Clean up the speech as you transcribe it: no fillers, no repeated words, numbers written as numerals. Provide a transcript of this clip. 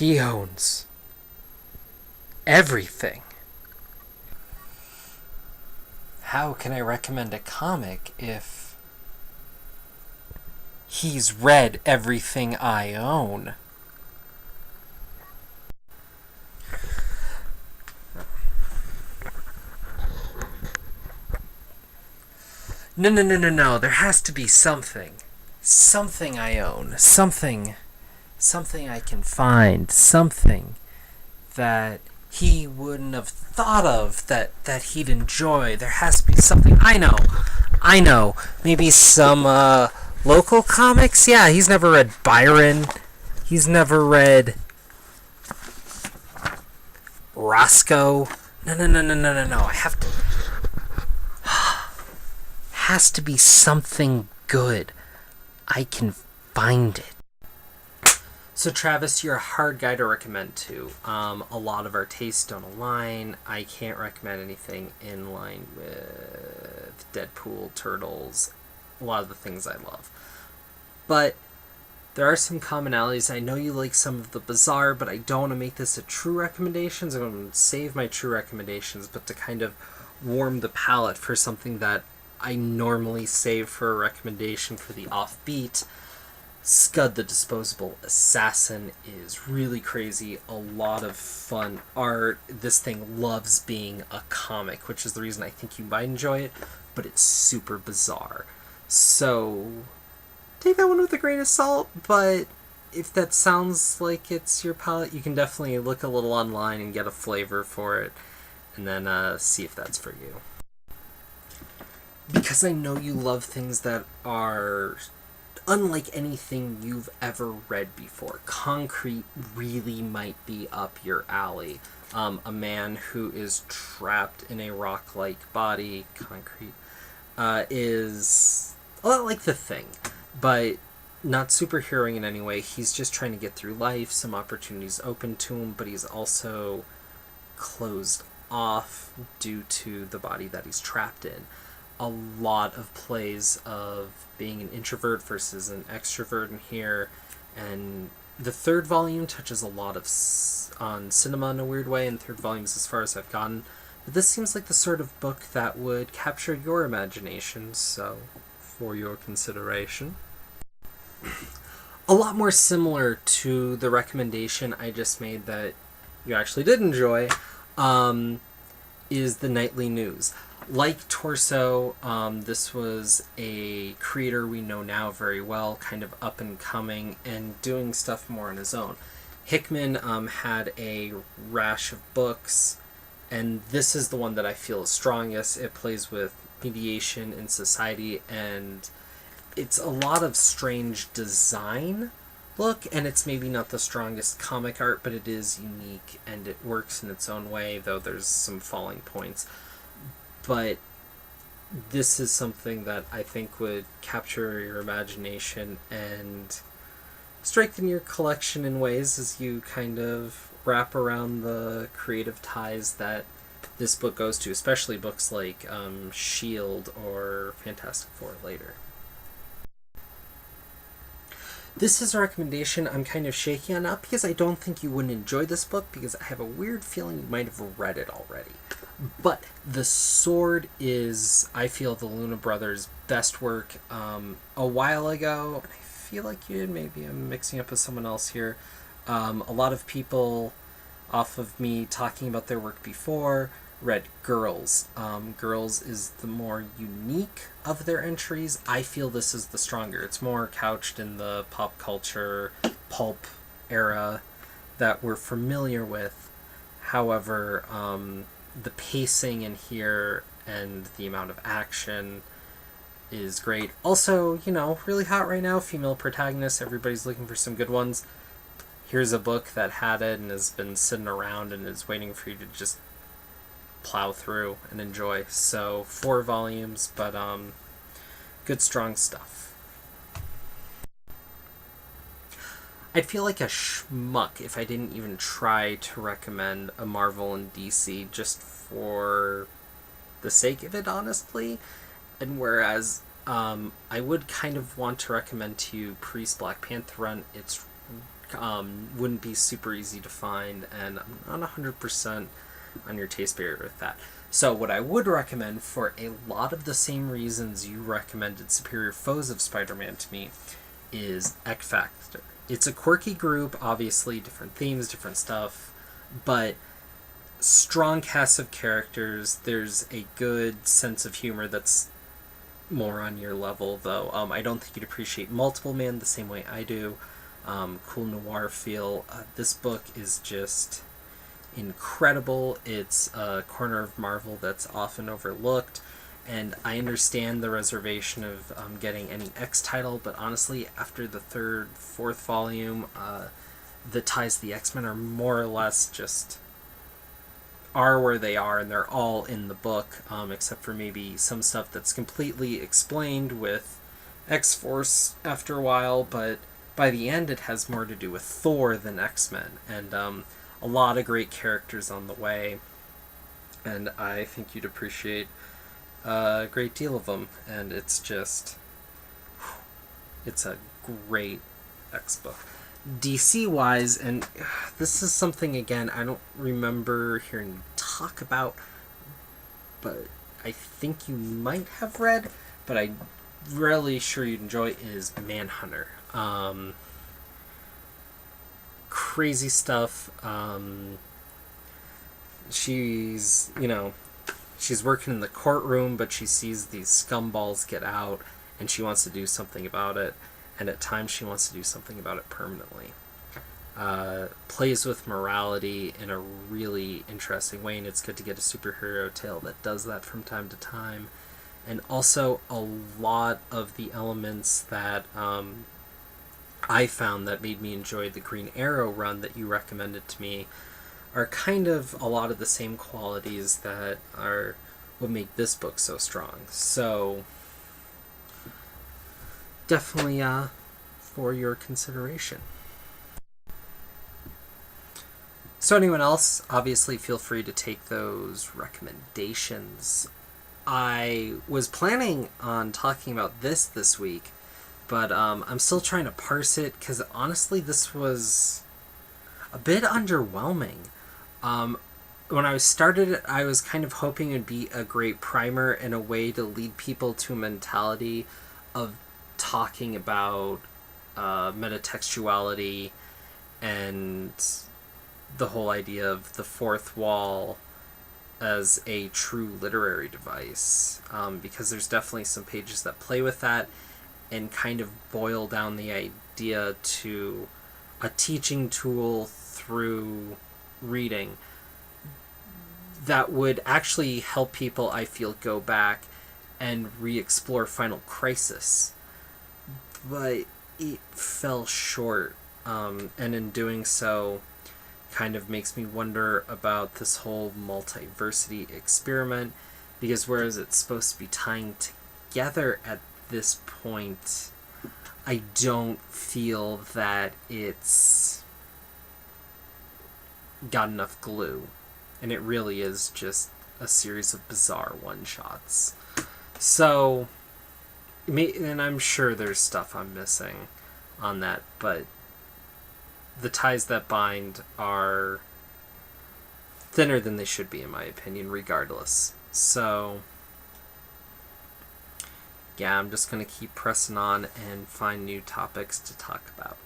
He owns everything. How can I recommend a comic if he's read everything I own? No. There has to be something. Something I own. Something I can find. Something that he wouldn't have thought of that he'd enjoy. There has to be something. I know. Maybe some local comics? Yeah, he's never read Byron. He's never read Roscoe. No. I have to. Has to be something good. I can find it. So Travis, you're a hard guy to recommend to. A lot of our tastes don't align. I can't recommend anything in line with Deadpool, Turtles, a lot of the things I love. But there are some commonalities. I know you like some of the bizarre, but I don't want to make this a true recommendations. I'm going to save my true recommendations, but to kind of warm the palate for something that I normally save for a recommendation for the offbeat. Scud the Disposable Assassin is really crazy. A lot of fun art. This thing loves being a comic, which is the reason I think you might enjoy it, but it's super bizarre. So, take that one with a grain of salt, but if that sounds like it's your palate, you can definitely look a little online and get a flavor for it, and then see if that's for you. Because I know you love things that are unlike anything you've ever read before. Concrete really might be up your alley. A man who is trapped in a rock-like body, concrete, is a lot like The Thing, but not superheroing in any way. He's just trying to get through life, some opportunities open to him, but he's also closed off due to the body that he's trapped in. A lot of plays of being an introvert versus an extrovert in here, and the third volume touches a lot of on cinema in a weird way, and third volume is as far as I've gotten. But this seems like the sort of book that would capture your imagination, so for your consideration. A lot more similar to the recommendation I just made that you actually did enjoy, is the Nightly News. Like Torso, this was a creator we know now very well, kind of up and coming, and doing stuff more on his own. Hickman had a rash of books, and this is the one that I feel is strongest. It plays with mediation in society, and it's a lot of strange design look, and it's maybe not the strongest comic art, but it is unique, and it works in its own way, though there's some falling points. But this is something that I think would capture your imagination and strengthen your collection in ways as you kind of wrap around the creative ties that this book goes to, especially books like S.H.I.E.L.D. or Fantastic Four later. This is a recommendation I'm kind of shaky on, not because I don't think you wouldn't enjoy this book, because I have a weird feeling you might have read it already. But The Sword is, I feel, the Luna Brothers' best work. A while ago, and I feel like you did, maybe I'm mixing up with someone else here, a lot of people, off of me talking about their work before, read Girls. Girls is the more unique of their entries. I feel this is the stronger. It's more couched in the pop culture, pulp era that we're familiar with. However, the pacing in here and the amount of action is great. Also, really hot right now, female protagonists. Everybody's looking for some good ones. Here's a book that had it and has been sitting around and is waiting for you to just plow through and enjoy. So 4 volumes, but good strong stuff. I'd feel like a schmuck if I didn't even try to recommend a Marvel and DC just for the sake of it, honestly. And whereas I would kind of want to recommend to you Priest Black Panther run, it's wouldn't be super easy to find, and I'm not 100% on your taste barrier with that. So what I would recommend, for a lot of the same reasons you recommended Superior Foes of Spider-Man to me, is X Factor. It's a quirky group, obviously, different themes, different stuff, but strong cast of characters. There's a good sense of humor that's more on your level, though. I don't think you'd appreciate Multiple Man the same way I do. Cool noir feel. This book is just incredible. It's a corner of Marvel that's often overlooked, and I understand the reservation of getting any X title, but honestly, after the third, fourth volume, the ties to the X-Men are more or less just are where they are, and they're all in the book, except for maybe some stuff that's completely explained with X-Force after a while, but by the end it has more to do with Thor than X-Men, and a lot of great characters on the way, and I think you'd appreciate a great deal of them, and it's just, it's a great X book. DC-wise, and this is something, again, I don't remember hearing you talk about, but I think you might have read, but I'm really sure you'd enjoy, is Manhunter. Crazy stuff. She's, she's working in the courtroom, but she sees these scumballs get out, and she wants to do something about it, and at times she wants to do something about it permanently. Plays with morality in a really interesting way, and it's good to get a superhero tale that does that from time to time. And also a lot of the elements that I found that made me enjoy the Green Arrow run that you recommended to me are kind of a lot of the same qualities that are what make this book so strong. So definitely for your consideration. So anyone else, obviously feel free to take those recommendations. I was planning on talking about this week, but I'm still trying to parse it, because honestly this was a bit underwhelming. When I started it, I was kind of hoping it would be a great primer and a way to lead people to a mentality of talking about metatextuality and the whole idea of the fourth wall as a true literary device, because there's definitely some pages that play with that and kind of boil down the idea to a teaching tool through reading that would actually help people, I feel, go back and re-explore Final Crisis. But it fell short, and in doing so kind of makes me wonder about this whole multiversity experiment, because whereas it's supposed to be tying together at this point, I don't feel that it's got enough glue, and it really is just a series of bizarre one-shots. So, and I'm sure there's stuff I'm missing on that, but the ties that bind are thinner than they should be, in my opinion, regardless. So yeah, I'm just going to keep pressing on and find new topics to talk about.